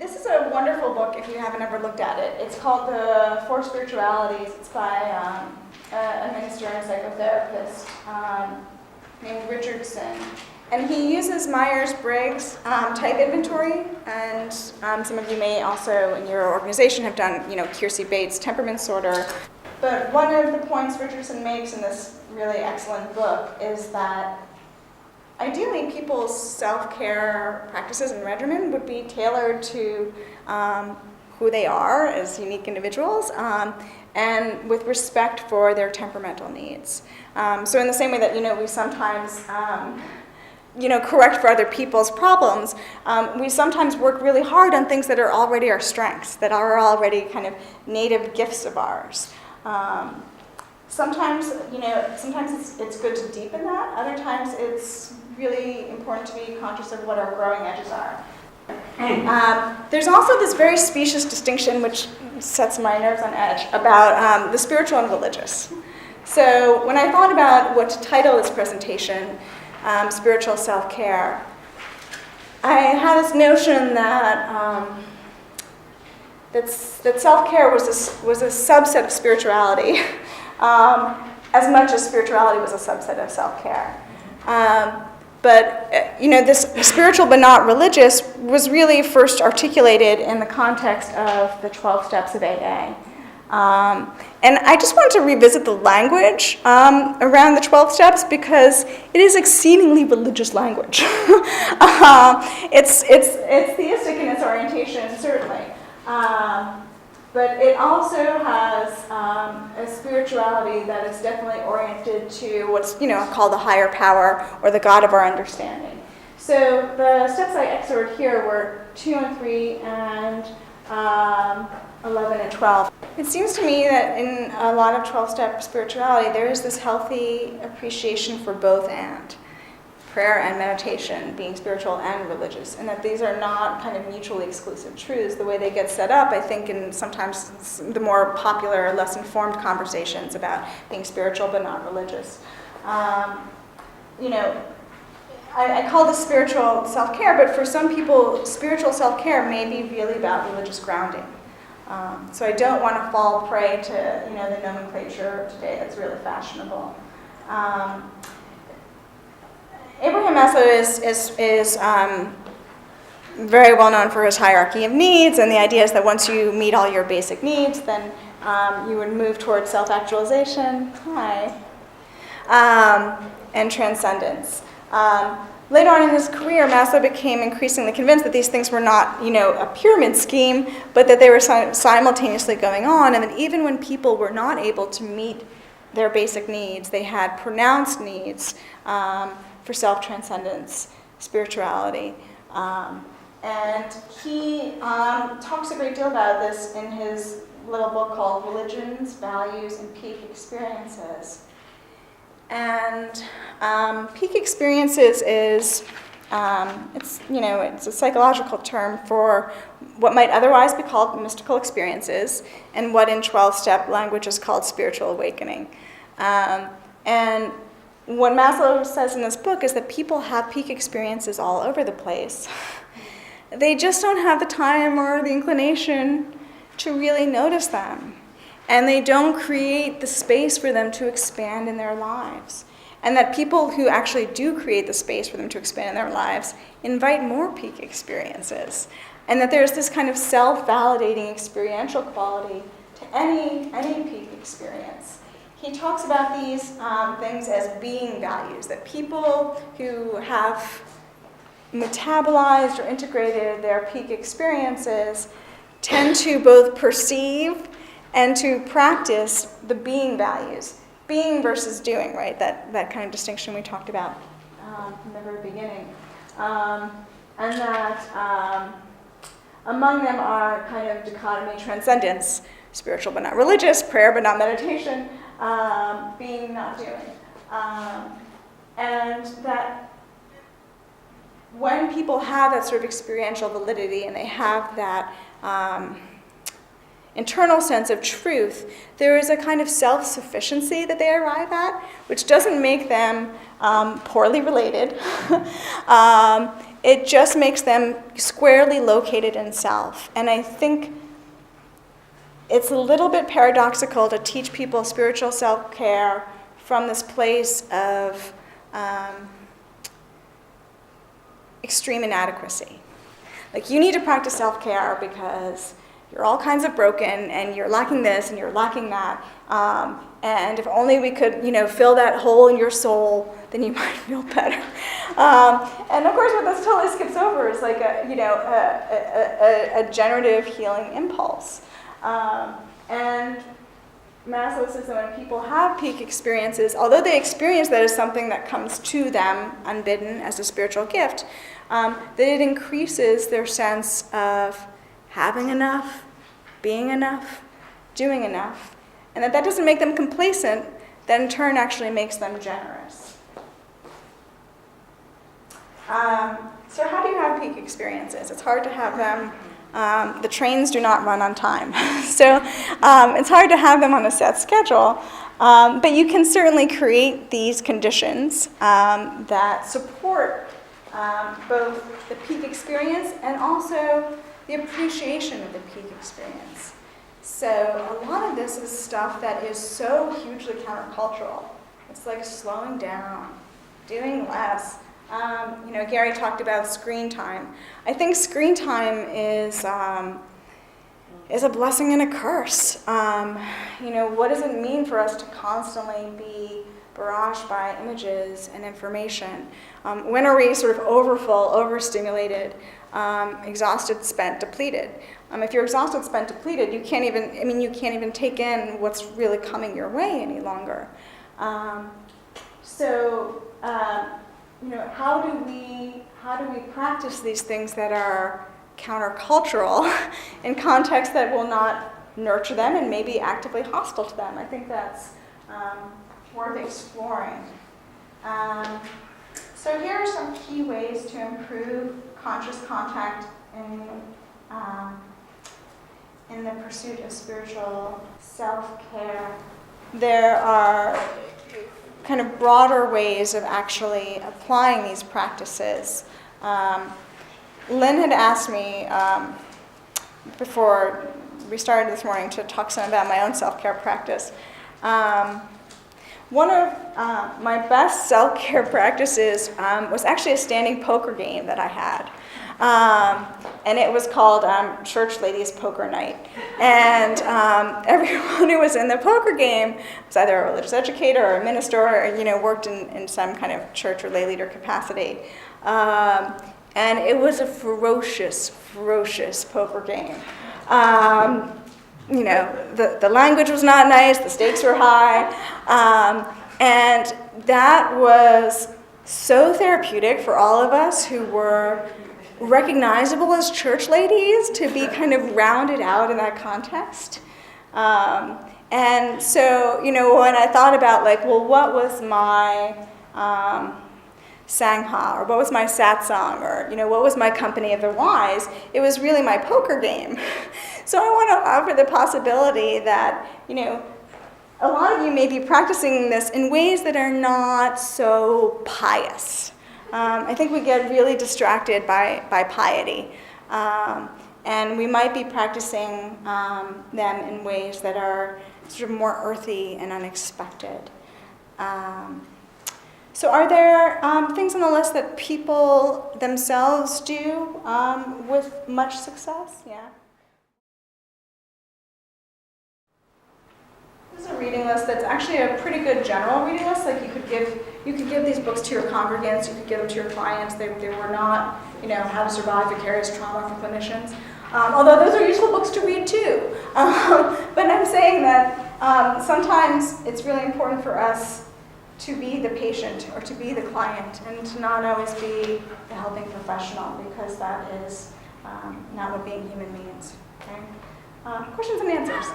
This is a wonderful book if you haven't ever looked at it. It's called The Four Spiritualities. It's by a minister and psychotherapist named Richardson. And he uses Myers-Briggs type inventory, and some of you may also in your organization have done, Kiersey-Bates temperament sorter. But one of the points Richardson makes in this really excellent book is that ideally people's self-care practices and regimen would be tailored to who they are as unique individuals and with respect for their temperamental needs. So in the same way that, we sometimes correct for other people's problems, we sometimes work really hard on things that are already our strengths, that are already kind of native gifts of ours. Sometimes it's good to deepen that. Other times it's really important to be conscious of what our growing edges are. There's also this very specious distinction, which sets my nerves on edge, about the spiritual and religious. So when I thought about what to title this presentation, Spiritual Self-Care, I had this notion that that self-care was a subset of spirituality, as much as spirituality was a subset of self-care. But this spiritual but not religious was really first articulated in the context of the 12 steps of AA. And I just wanted to revisit the language around the 12 steps because it is exceedingly religious language. It's theistic in its orientation, certainly. But it also has a spirituality that is definitely oriented to what's called the higher power or the God of our understanding. So the steps I excerpted here were 2 and 3 and 11 and 12. It seems to me that in a lot of 12-step spirituality, there is this healthy appreciation for both and. Prayer and meditation being spiritual and religious, and that these are not kind of mutually exclusive truths. The way they get set up, I think, in sometimes the more popular, less informed conversations about being spiritual but not religious. I call this spiritual self-care, but for some people, spiritual self-care may be really about religious grounding. So I don't want to fall prey to the nomenclature today that's really fashionable. Abraham Maslow is very well known for his hierarchy of needs, and the idea is that once you meet all your basic needs, then you would move towards self-actualization, and transcendence. Later on in his career, Maslow became increasingly convinced that these things were not, a pyramid scheme, but that they were simultaneously going on, and that even when people were not able to meet their basic needs, they had pronounced needs for self-transcendence, spirituality. And he talks a great deal about this in his little book called Religions, Values, and Peak Experiences. And peak experiences is, it's a psychological term for what might otherwise be called mystical experiences, and what in 12-step language is called spiritual awakening. And what Maslow says in this book is that people have peak experiences all over the place. They just don't have the time or the inclination to really notice them. And they don't create the space for them to expand in their lives. And that people who actually do create the space for them to expand in their lives invite more peak experiences. And that there's this kind of self-validating experiential quality to any peak experience. He talks about these things as being values, that people who have metabolized or integrated their peak experiences tend to both perceive and to practice the being values. Being versus doing, right? That kind of distinction we talked about from the very beginning. And that among them are kind of dichotomy, transcendence, spiritual but not religious, prayer but not meditation, being not doing. And that when people have that sort of experiential validity and they have that internal sense of truth, there is a kind of self-sufficiency that they arrive at, which doesn't make them poorly related. it just makes them squarely located in self. And I think it's a little bit paradoxical to teach people spiritual self-care from this place of extreme inadequacy. Like, you need to practice self-care because you're all kinds of broken, and you're lacking this, and you're lacking that. And if only we could, fill that hole in your soul, then you might feel better. And of course, what this totally skips over is like a generative healing impulse. And Maslow says that when people have peak experiences, although they experience that as something that comes to them unbidden as a spiritual gift, that it increases their sense of having enough, being enough, doing enough, and that doesn't make them complacent, that in turn actually makes them generous. So how do you have peak experiences? It's hard to have them. The trains do not run on time, so it's hard to have them on a set schedule, but you can certainly create these conditions that support both the peak experience and also the appreciation of the peak experience. So a lot of this is stuff that is so hugely countercultural. It's like slowing down, doing less. Gary talked about screen time. I think screen time is a blessing and a curse. What does it mean for us to constantly be barraged by images and information? When are we sort of overfull, overstimulated, exhausted, spent, depleted? If you're exhausted, spent, depleted, you can't even take in what's really coming your way any longer. How do we practice these things that are countercultural in contexts that will not nurture them and maybe actively hostile to them? I think that's worth exploring. So here are some key ways to improve conscious contact in the pursuit of spiritual self-care. There are kind of broader ways of actually applying these practices. Lynn had asked me before we started this morning to talk some about my own self-care practice. One of my best self-care practices was actually a standing poker game that I had. And it was called Church Ladies Poker Night. And everyone who was in the poker game was either a religious educator or a minister or, worked in some kind of church or lay leader capacity. And it was a ferocious poker game. The language was not nice, the stakes were high, and that was so therapeutic for all of us who were recognizable as church ladies to be kind of rounded out in that context. And so, when I thought about what was my Sangha, or what was my satsang, or what was my company of the wise, it was really my poker game. So I want to offer the possibility that a lot of you may be practicing this in ways that are not so pious. I think we get really distracted by piety, and we might be practicing them in ways that are sort of more earthy and unexpected. So are there things on the list that people themselves do with much success? Yeah. This is a reading list that's actually a pretty good general reading list. Like you could give these books to your congregants, you could give them to your clients. They were not, how to survive vicarious trauma for clinicians. Although those are useful books to read too. But I'm saying that sometimes it's really important for us to be the patient or to be the client and to not always be the helping professional, because that is not what being human means. Okay? Questions and answers.